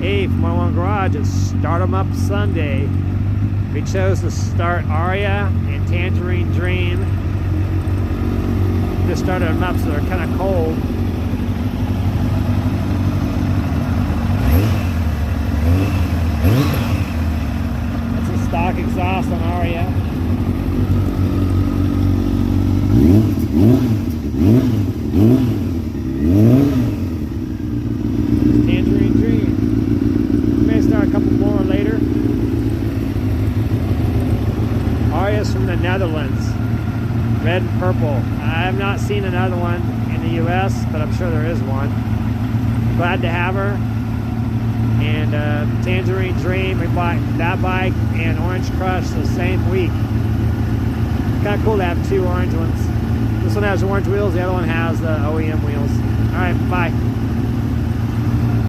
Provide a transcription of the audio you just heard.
Hey, from 101 Garage, it's Start 'em Up Sunday. We chose to start Aria and Tangerine Dream. Just started them up so they're kind of cold. That's a stock exhaust on Aria. Tangerine Dream. We may start a couple more later. Aria's from the Netherlands. Red and purple. I have not seen another one in the US, but I'm sure there is one. Glad to have her. And Tangerine Dream, we bought that bike and Orange Crush the same week. Kind of cool to have two orange ones. This one has orange wheels, the other one has the OEM wheels. Alright, bye.